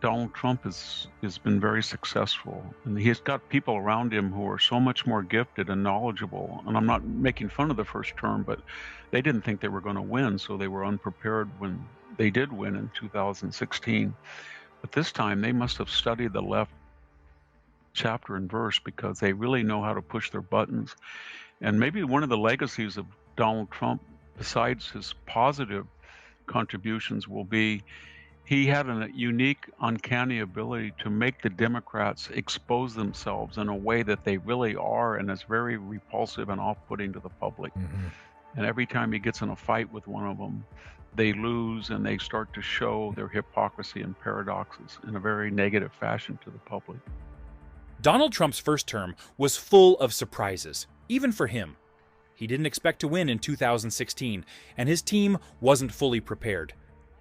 Donald Trump has been very successful, and he's got people around him who are so much more gifted and knowledgeable. And I'm not making fun of the first term, but they didn't think they were going to win, so they were unprepared when they did win in 2016. But this time they must have studied the left chapter and verse, because they really know how to push their buttons. And maybe one of the legacies of Donald Trump, besides his positive contributions, will be he had a unique, uncanny ability to make the Democrats expose themselves in a way that they really are, and is very repulsive and off-putting to the public. And every time he gets in a fight with one of them, they lose, and they start to show their hypocrisy and paradoxes in a very negative fashion to the public. Donald Trump's first term was full of surprises, even for him. He didn't expect to win in 2016, and his team wasn't fully prepared.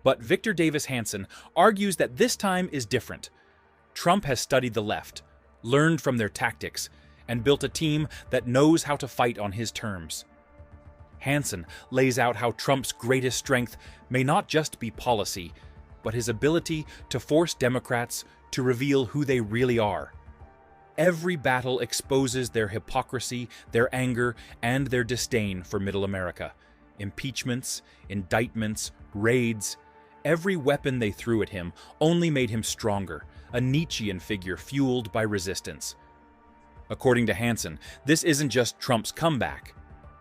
But Victor Davis Hansen argues that this time is different. Trump has studied the left, learned from their tactics, and built a team that knows how to fight on his terms. Hansen lays out how Trump's greatest strength may not just be policy, but his ability to force Democrats to reveal who they really are. Every battle exposes their hypocrisy, their anger, and their disdain for Middle America. Impeachments, indictments, raids. Every weapon they threw at him only made him stronger, a Nietzschean figure fueled by resistance. According to Hansen, this isn't just Trump's comeback.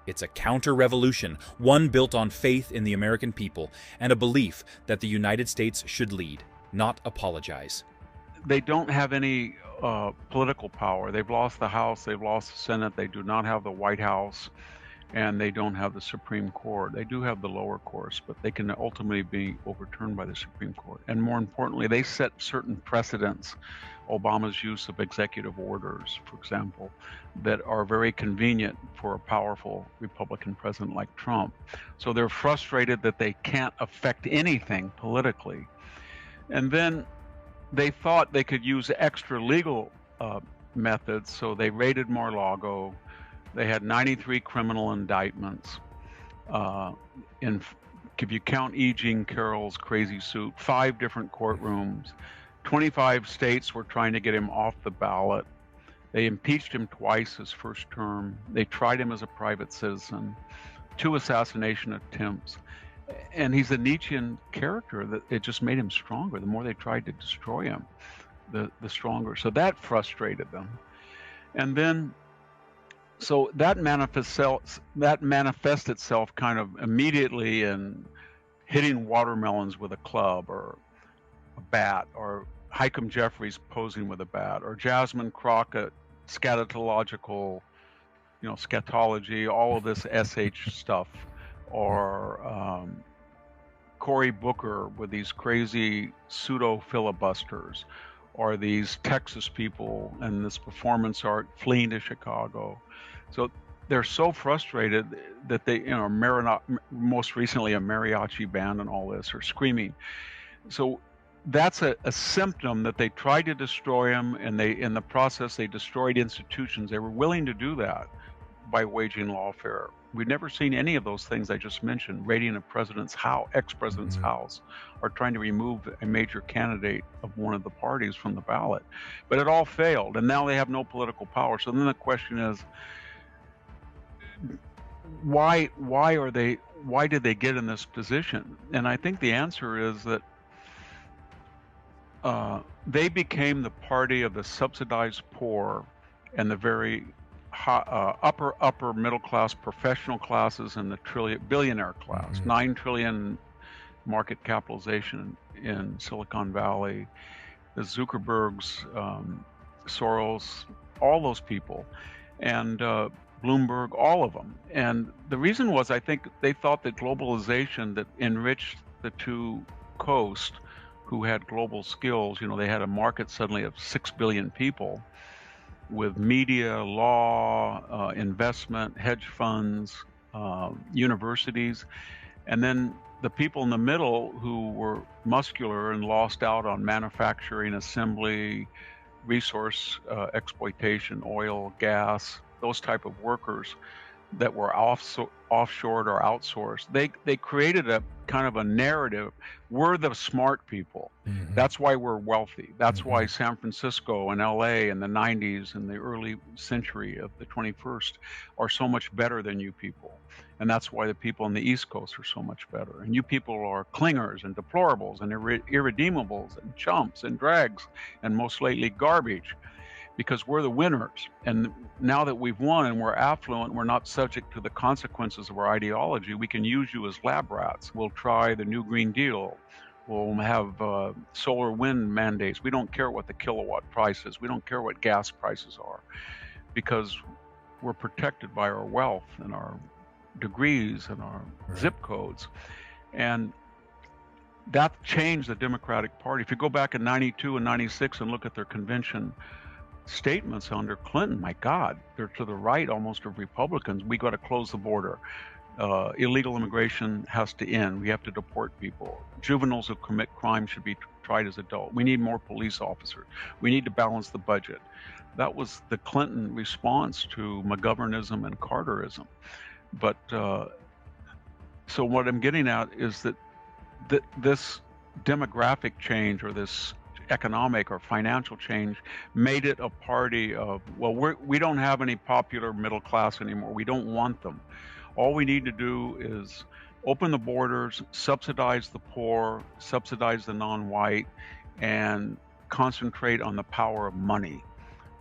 It's a counter-revolution, one built on faith in the American people and a belief that the United States should lead, not apologize. They don't have any political power. They've lost the House, they've lost the Senate, they do not have the White House, and they don't have the Supreme Court. They do have the lower courts, but they can ultimately be overturned by the Supreme Court. And more importantly, they set certain precedents. Obama's use of executive orders, for example, that are very convenient for a powerful Republican president like Trump. So they're frustrated that they can't affect anything politically. And then they thought they could use extra legal methods, so they raided Mar-a-Lago. They had 93 criminal indictments. If you count E. Jean Carroll's crazy suit, 5 different courtrooms. 25 states were trying to get him off the ballot. They impeached him twice his first term. They tried him as a private citizen. 2 assassination attempts. And he's a Nietzschean character that it just made him stronger. The more they tried to destroy him, the stronger. So that frustrated them. And then, so that manifests itself kind of immediately in hitting watermelons with a club or a bat, or Hycam Jeffries posing with a bat, or Jasmine Crockett scatological, scatology, all of this SH stuff, or Cory Booker with these crazy pseudo filibusters, or these Texas people and this performance art fleeing to Chicago. So they're so frustrated that they, most recently a mariachi band and all this, are screaming. So that's a symptom that they tried to destroy him, and in the process they destroyed institutions. They were willing to do that by waging lawfare. We've never seen any of those things I just mentioned, raiding a president's house, ex-president's house, or trying to remove a major candidate of one of the parties from the ballot. But it all failed, and now they have no political power. So then the question is, why did they get in this position? And I think the answer is that they became the party of the subsidized poor and the very upper middle class, professional classes, and the billionaire class. 9 trillion market capitalization in Silicon Valley, the Zuckerbergs, Soros, all those people, and Bloomberg, all of them. And the reason was, I think they thought that globalization that enriched the 2 coasts who had global skills. They had a market suddenly of 6 billion people, with media, law, investment, hedge funds, universities, and then the people in the middle who were muscular and lost out on manufacturing, assembly, resource exploitation, oil, gas, those type of workers. that were offshored or outsourced. They created a kind of a narrative. We're the smart people. That's why we're wealthy. That's why San Francisco and LA in the 90s and the early century of the 21st are so much better than you people. And that's why the people on the East Coast are so much better. And you people are clingers and deplorables and irredeemables and chumps and drags and most lately garbage, because we're the winners. And now that we've won and we're affluent, we're not subject to the consequences of our ideology. We can use you as lab rats. We'll try the new Green Deal. We'll have solar wind mandates. We don't care what the kilowatt price is. We don't care what gas prices are, because we're protected by our wealth and our degrees and our zip codes. And that changed the Democratic Party. If you go back in 92 and 96 and look at their convention statements under Clinton, my God, they're to the right almost of Republicans. We got to close the border. Illegal immigration has to end. We have to deport people. Juveniles who commit crime should be tried as adults. We need more police officers. We need to balance the budget. That was the Clinton response to McGovernism and Carterism. But so what I'm getting at is that this demographic change, or this economic or financial change, made it a party of, well, we don't have any popular middle class anymore. We don't want them. All we need to do is open the borders, subsidize the poor, subsidize the non-white, and concentrate on the power of money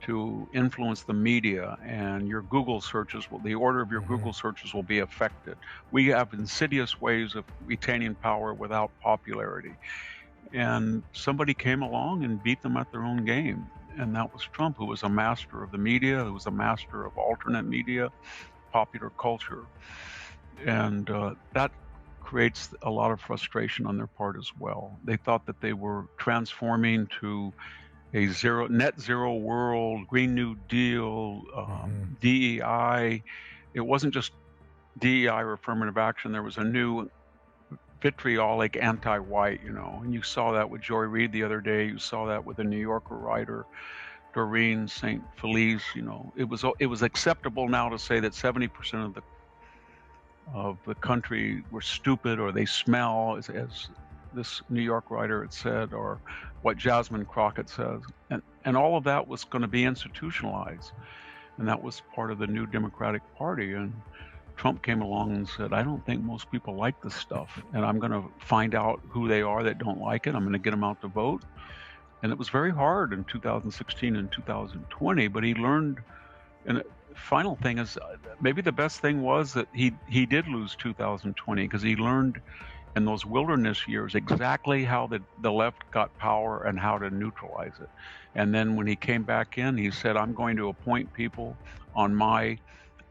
to influence the media, and your Google searches the order of your Google searches will be affected. We have insidious ways of retaining power without popularity. And somebody came along and beat them at their own game. And that was Trump, who was a master of the media, who was a master of alternate media, popular culture. And that creates a lot of frustration on their part as well. They thought that they were transforming to a net zero world, Green New Deal, DEI. It wasn't just DEI or affirmative action. There was a new vitriolic anti-white, and you saw that with Joy Reid the other day. You saw that with the New Yorker writer Doreen St. Felice. It was acceptable now to say that 70% of the country were stupid, or they smell, as this New York writer had said, or what Jasmine Crockett says. And all of that was going to be institutionalized. And that was part of the new Democratic Party. And Trump came along and said, I don't think most people like this stuff, and I'm going to find out who they are that don't like it. I'm going to get them out to vote. And it was very hard in 2016 and 2020, but he learned. And the final thing is, maybe the best thing was that he did lose 2020, because he learned in those wilderness years exactly how the left got power and how to neutralize it. And then when he came back in, he said, I'm going to appoint people on my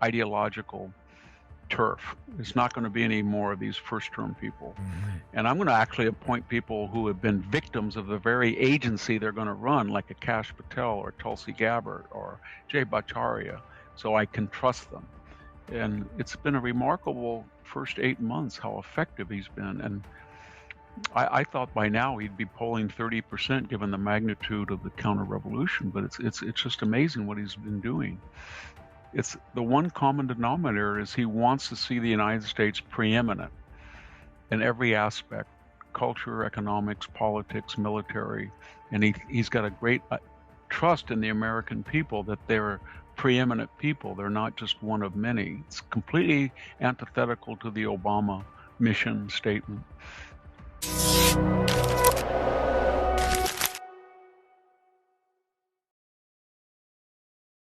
ideological turf. It's not going to be any more of these first-term people. And I'm going to actually appoint people who have been victims of the very agency they're going to run, like a Kash Patel or Tulsi Gabbard or Jay Bhattacharya, so I can trust them. And it's been a remarkable first 8 months how effective he's been. And I thought by now he'd be polling 30% given the magnitude of the counter-revolution, but it's just amazing what he's been doing. It's the one common denominator is he wants to see the United States preeminent in every aspect: culture, economics, politics, military. And he's got a great trust in the American people that they're preeminent people. They're not just one of many. It's completely antithetical to the Obama mission statement.